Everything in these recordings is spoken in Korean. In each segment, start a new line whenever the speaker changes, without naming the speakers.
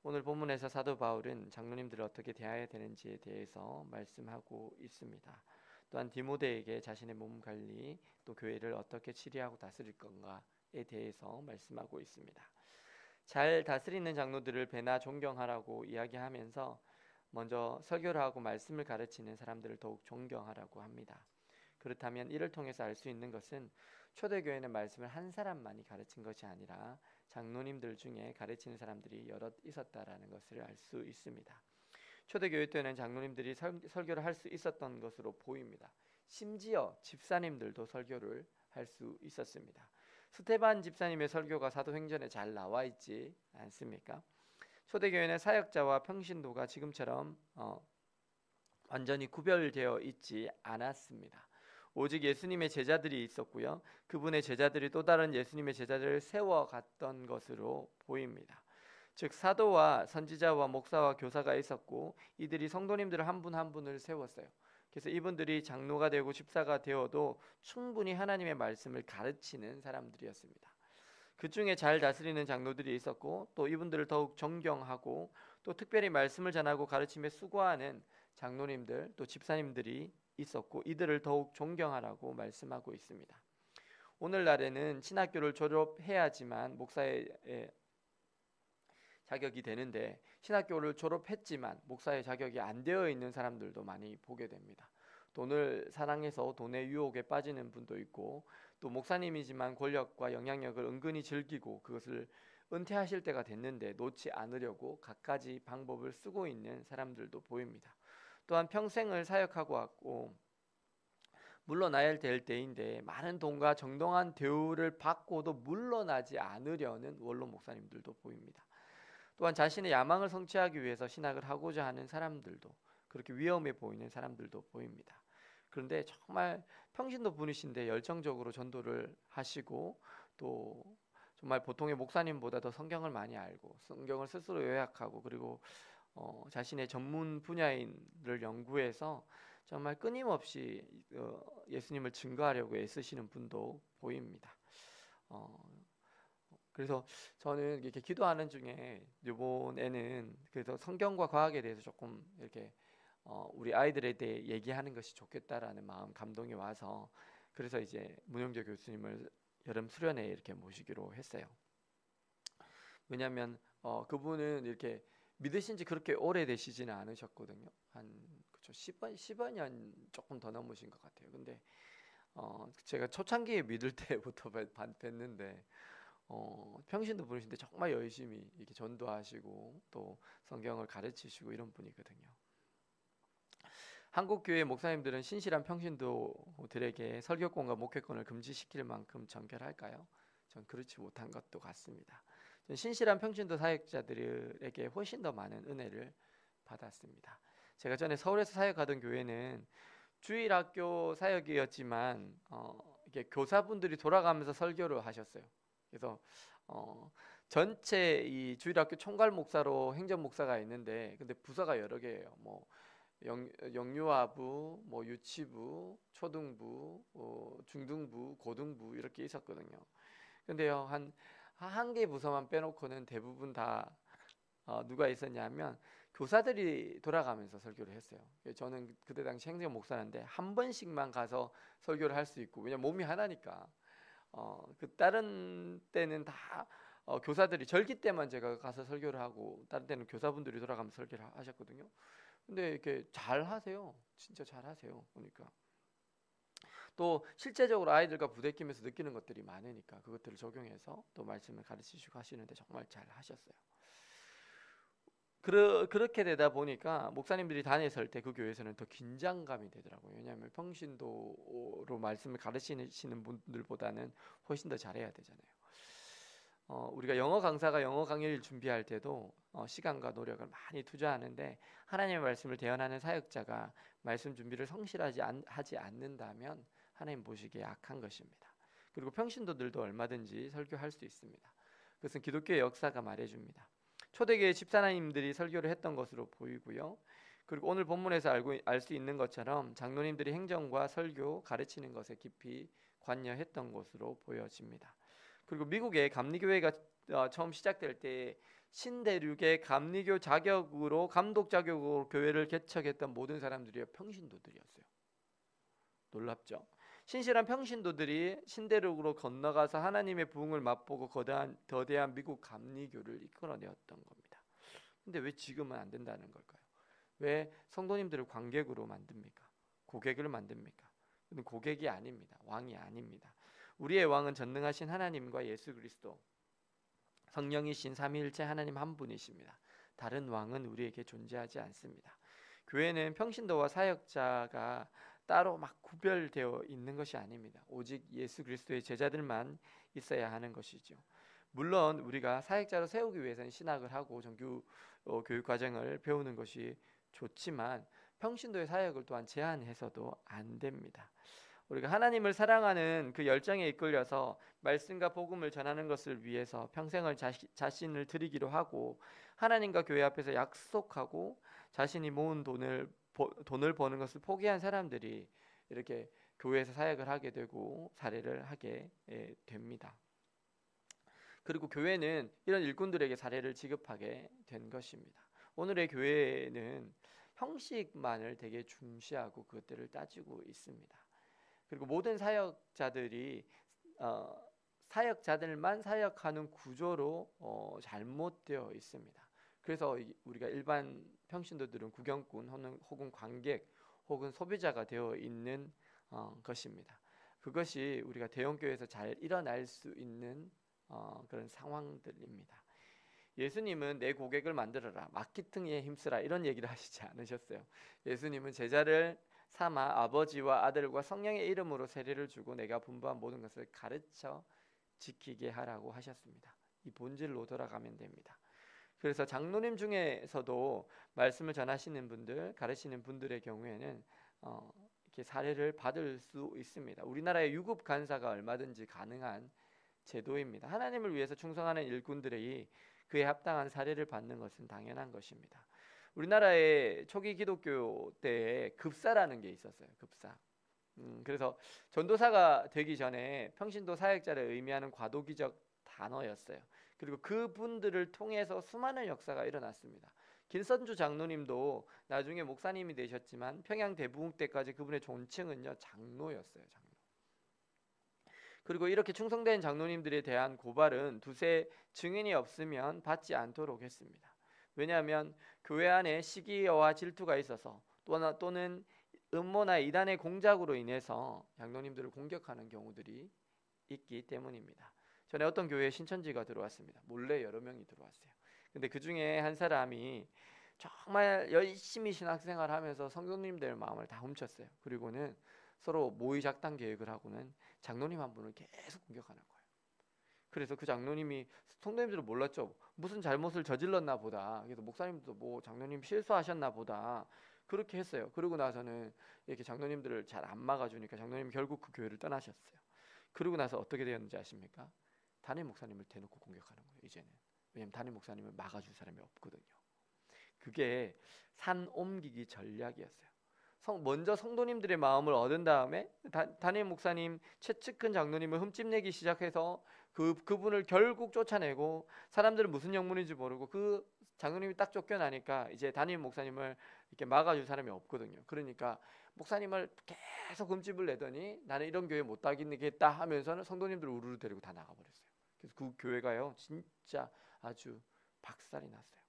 오늘 본문에서 사도 바울은 장로님들을 어떻게 대해야 되는지에 대해서 말씀하고 있습니다. 또한 디모데에게 자신의 몸 관리, 또 교회를 어떻게 치리하고 다스릴 건가에 대해서 말씀하고 있습니다. 잘 다스리는 장로들을 배나 존경하라고 이야기하면서 먼저 설교를 하고 말씀을 가르치는 사람들을 더욱 존경하라고 합니다. 그렇다면 이를 통해서 알 수 있는 것은 초대교회는 말씀을 한 사람만이 가르친 것이 아니라 장로님들 중에 가르치는 사람들이 여럿 있었다라는 것을 알 수 있습니다. 초대교회 때는 장로님들이 설교를 할 수 있었던 것으로 보입니다. 심지어 집사님들도 설교를 할 수 있었습니다. 스테반 집사님의 설교가 사도행전에 잘 나와 있지 않습니까? 초대교회는 사역자와 평신도가 지금처럼 완전히 구별되어 있지 않았습니다. 오직 예수님의 제자들이 있었고요. 그분의 제자들이 또 다른 예수님의 제자들을 세워갔던 것으로 보입니다. 즉 사도와 선지자와 목사와 교사가 있었고 이들이 성도님들을 한 분 한 분을 세웠어요. 그래서 이분들이 장로가 되고 집사가 되어도 충분히 하나님의 말씀을 가르치는 사람들이었습니다. 그 중에 잘 다스리는 장로들이 있었고 또 이분들을 더욱 존경하고 또 특별히 말씀을 전하고 가르침에 수고하는 장로님들 또 집사님들이 있었고 이들을 더욱 존경하라고 말씀하고 있습니다. 오늘날에는 신학교를 졸업해야지만 목사의 자격이 되는데 신학교를 졸업했지만 목사의 자격이 안 되어 있는 사람들도 많이 보게 됩니다. 돈을 사랑해서 돈의 유혹에 빠지는 분도 있고 또 목사님이지만 권력과 영향력을 은근히 즐기고 그것을 은퇴하실 때가 됐는데 놓지 않으려고 갖가지 방법을 쓰고 있는 사람들도 보입니다. 또한 평생을 사역하고 왔고 물러나야 될 때인데 많은 돈과 정당한 대우를 받고도 물러나지 않으려는 원로 목사님들도 보입니다. 또한 자신의 야망을 성취하기 위해서 신학을 하고자 하는 사람들도 그렇게 위험해 보이는 사람들도 보입니다. 그런데 정말 평신도 분이신데 열정적으로 전도를 하시고 또 정말 보통의 목사님보다 더 성경을 많이 알고 성경을 스스로 요약하고 그리고 자신의 전문 분야인을 연구해서 정말 끊임없이 예수님을 증거하려고 애쓰시는 분도 보입니다. 그래서 저는 이렇게 기도하는 중에 이번에는 그래서 성경과 과학에 대해서 조금 이렇게 우리 아이들에 대해 얘기하는 것이 좋겠다라는 마음 감동이 와서 그래서 이제 문영재 교수님을 여름 수련회에 이렇게 모시기로 했어요. 왜냐하면 그분은 이렇게 믿으신 지 그렇게 오래되시지는 않으셨거든요. 한 그쵸 10여 년 조금 더 넘으신 것 같아요. 근데 제가 초창기에 믿을 때부터 뵀는데 평신도 분이신데 정말 열심히 이렇게 전도하시고 또 성경을 가르치시고 이런 분이거든요. 한국 교회 목사님들은 신실한 평신도들에게 설교권과 목회권을 금지시킬 만큼 정결할까요? 전 그렇지 못한 것도 같습니다. 전 신실한 평신도 사역자들에게 훨씬 더 많은 은혜를 받았습니다. 제가 전에 서울에서 사역하던 교회는 주일학교 사역이었지만 이게 교사분들이 돌아가면서 설교를 하셨어요. 그래서 전체 이 주일학교 총괄 목사로 행정 목사가 있는데 근데 부서가 여러 개예요. 뭐 영유아부, 뭐 유치부, 초등부, 중등부, 고등부 이렇게 있었거든요. 근데요 한 개 부서만 빼놓고는 대부분 다 누가 있었냐면 교사들이 돌아가면서 설교를 했어요. 저는 그때 당시 행정 목사인데 한 번씩만 가서 설교를 할 수 있고 왜냐면 몸이 하나니까 그 다른 때는 다 교사들이 절기 때만 제가 가서 설교를 하고 다른 때는 교사분들이 돌아가면서 설교를 하셨거든요. 근데 이렇게 잘 하세요. 진짜 잘 하세요. 보니까 또 실제적으로 아이들과 부대끼면서 느끼는 것들이 많으니까 그것들을 적용해서 또 말씀을 가르치시고 하시는데 정말 잘 하셨어요. 그렇게 되다 보니까 목사님들이 단에 설 때 그 교회에서는 더 긴장감이 되더라고요. 왜냐하면 평신도로 말씀을 가르치시는 분들보다는 훨씬 더 잘해야 되잖아요. 우리가 영어 강사가 영어 강의를 준비할 때도 시간과 노력을 많이 투자하는데 하나님의 말씀을 대언하는 사역자가 말씀 준비를 성실하지 하지 않는다면 하나님 보시기에 악한 것입니다. 그리고 평신도들도 얼마든지 설교할 수 있습니다. 그것은 기독교의 역사가 말해줍니다. 초대교회 집사님들이 설교를 했던 것으로 보이고요. 그리고 오늘 본문에서 알 수 있는 것처럼 장로님들이 행정과 설교 가르치는 것에 깊이 관여했던 것으로 보여집니다. 그리고 미국의 감리교회가 처음 시작될 때 신대륙의 감리교 자격으로 감독 자격으로 교회를 개척했던 모든 사람들이 평신도들이었어요. 놀랍죠? 신실한 평신도들이 신대륙으로 건너가서 하나님의 부흥을 맛보고 거대한 미국 감리교를 이끌어내었던 겁니다. 근데 왜 지금은 안 된다는 걸까요? 왜 성도님들을 관객으로 만듭니까? 고객을 만듭니까? 그는 고객이 아닙니다. 왕이 아닙니다. 우리의 왕은 전능하신 하나님과 예수 그리스도, 성령이신 삼위일체 하나님 한 분이십니다. 다른 왕은 우리에게 존재하지 않습니다. 교회는 평신도와 사역자가 따로 막 구별되어 있는 것이 아닙니다. 오직 예수 그리스도의 제자들만 있어야 하는 것이죠. 물론 우리가 사역자로 세우기 위해서는 신학을 하고 정규 교육 과정을 배우는 것이 좋지만 평신도의 사역을 또한 제한해서도 안 됩니다. 우리가 하나님을 사랑하는 그 열정에 이끌려서 말씀과 복음을 전하는 것을 위해서 평생을 자신을 드리기로 하고 하나님과 교회 앞에서 약속하고 자신이 모은 돈을 버는 것을 포기한 사람들이 이렇게 교회에서 사역을 하게 되고 사례를 하게 됩니다. 그리고 교회는 이런 일꾼들에게 사례를 지급하게 된 것입니다. 오늘의 교회는 형식만을 되게 중시하고 그것들을 따지고 있습니다. 그리고 모든 사역자들이 사역자들만 사역하는 구조로 잘못되어 있습니다. 그래서 우리가 일반 평신도들은 구경꾼 혹은 관객 혹은 소비자가 되어 있는 것입니다. 그것이 우리가 대형교회에서 잘 일어날 수 있는 그런 상황들입니다. 예수님은 내 고객을 만들어라, 마케팅에 힘쓰라 이런 얘기를 하시지 않으셨어요. 예수님은 제자를 삼아 아버지와 아들과 성령의 이름으로 세례를 주고 내가 분부한 모든 것을 가르쳐 지키게 하라고 하셨습니다. 이 본질로 돌아가면 됩니다. 그래서 장로님 중에서도 말씀을 전하시는 분들, 가르치는 분들의 경우에는 이렇게 사례를 받을 수 있습니다. 우리나라의 유급 간사가 얼마든지 가능한 제도입니다. 하나님을 위해서 충성하는 일꾼들이 그에 합당한 사례를 받는 것은 당연한 것입니다. 우리나라의 초기 기독교 때에 급사라는 게 있었어요. 급사. 그래서 전도사가 되기 전에 평신도 사역자를 의미하는 과도기적 단어였어요. 그리고 그분들을 통해서 수많은 역사가 일어났습니다. 김선주 장로님도 나중에 목사님이 되셨지만 평양 대부흥 때까지 그분의 존칭은요 장로였어요. 장로. 그리고 이렇게 충성된 장로님들에 대한 고발은 두세 증인이 없으면 받지 않도록 했습니다. 왜냐하면 교회 안에 시기와 질투가 있어서 또는 음모나 이단의 공작으로 인해서 장로님들을 공격하는 경우들이 있기 때문입니다. 전에 어떤 교회에 신천지가 들어왔습니다. 몰래 여러 명이 들어왔어요. 근데 그 중에 한 사람이 정말 열심히 신학생활을 하면서 성도님들 마음을 다 훔쳤어요. 그리고는 서로 모의 작당 계획을 하고는 장로님 한 분을 계속 공격하는 거예요. 그래서 그 장로님이 성도님들은 몰랐죠. 무슨 잘못을 저질렀나 보다. 그래서 목사님도 뭐 장로님 실수하셨나 보다. 그렇게 했어요. 그러고 나서는 이렇게 장로님들을 잘 안 막아주니까 장로님 결국 그 교회를 떠나셨어요. 그러고 나서 어떻게 되었는지 아십니까? 담임 목사님을 대놓고 공격하는 거예요. 이제는. 왜냐하면 담임 목사님을 막아줄 사람이 없거든요. 그게 산 옮기기 전략이었어요. 먼저 성도님들의 마음을 얻은 다음에 담임 목사님 최측근 장로님을 흠집내기 시작해서 그분을 결국 쫓아내고 사람들은 무슨 영문인지 모르고 그 장로님이 딱 쫓겨나니까 이제 담임 목사님을 이렇게 막아줄 사람이 없거든요. 그러니까 목사님을 계속 흠집을 내더니 나는 이런 교회 못 다니겠다 하면서는 성도님들을 우르르 데리고 다 나가버렸어요. 그래서 그 교회가요 진짜 아주 박살이 났어요.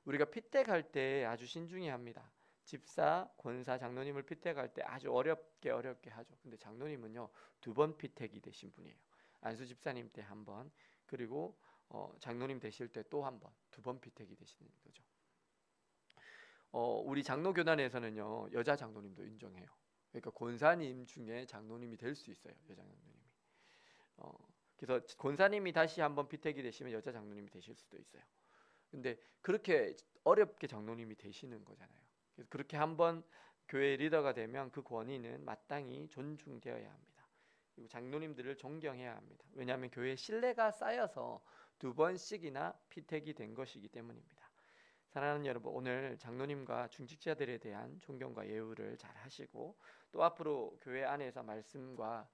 우리가 피택할 때 아주 신중히 합니다. 집사, 권사, 장로님을 피택할 때 아주 어렵게 하죠. 근데 장로님은요 2번 피택이 되신 분이에요. 안수 집사님 때 한 번, 그리고 장로님 되실 때 또 한 번, 2번 피택이 되시는 거죠. 우리 장로교단에서는요 여자 장로님도 인정해요. 그러니까 권사님 중에 장로님이 될 수 있어요. 여자 장로님이. 그래서 권사님이 다시 한번 피택이 되시면 여자 장로님이 되실 수도 있어요. 근데 그렇게 어렵게 장로님이 되시는 거잖아요. 그래서 그렇게 한번 교회 리더가 되면 그 권위는 마땅히 존중되어야 합니다. 그리고 장로님들을 존경해야 합니다. 왜냐하면 교회에 신뢰가 쌓여서 2번씩이나 피택이 된 것이기 때문입니다. 사랑하는 여러분, 오늘 장로님과 중직자들에 대한 존경과 예우를 잘 하시고 또 앞으로 교회 안에서 말씀과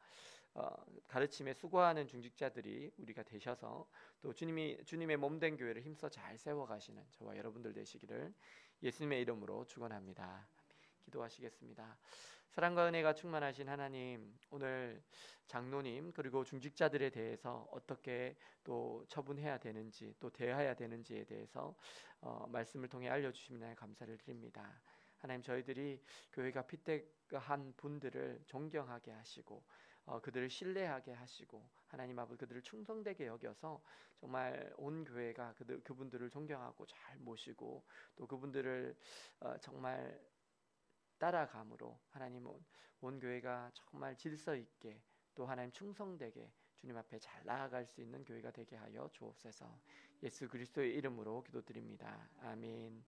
가르침에 수고하는 중직자들이 우리가 되셔서 또 주님의 몸된 교회를 힘써 잘 세워가시는 저와 여러분들 되시기를 예수님의 이름으로 축원합니다. 기도하시겠습니다. 사랑과 은혜가 충만하신 하나님, 오늘 장로님 그리고 중직자들에 대해서 어떻게 또 처분해야 되는지 또 대해야 되는지에 대해서 말씀을 통해 알려주시면 감사를 드립니다. 하나님, 저희들이 교회가 피택한 분들을 존경하게 하시고 그들을 신뢰하게 하시고 하나님 아버지 그들을 충성되게 여겨서 정말 온 교회가 그분들을 존경하고 잘 모시고 또 그분들을 정말 따라감으로 하나님 온 교회가 정말 질서 있게 또 하나님 충성되게 주님 앞에 잘 나아갈 수 있는 교회가 되게 하여 주옵소서. 예수 그리스도의 이름으로 기도드립니다. 아멘.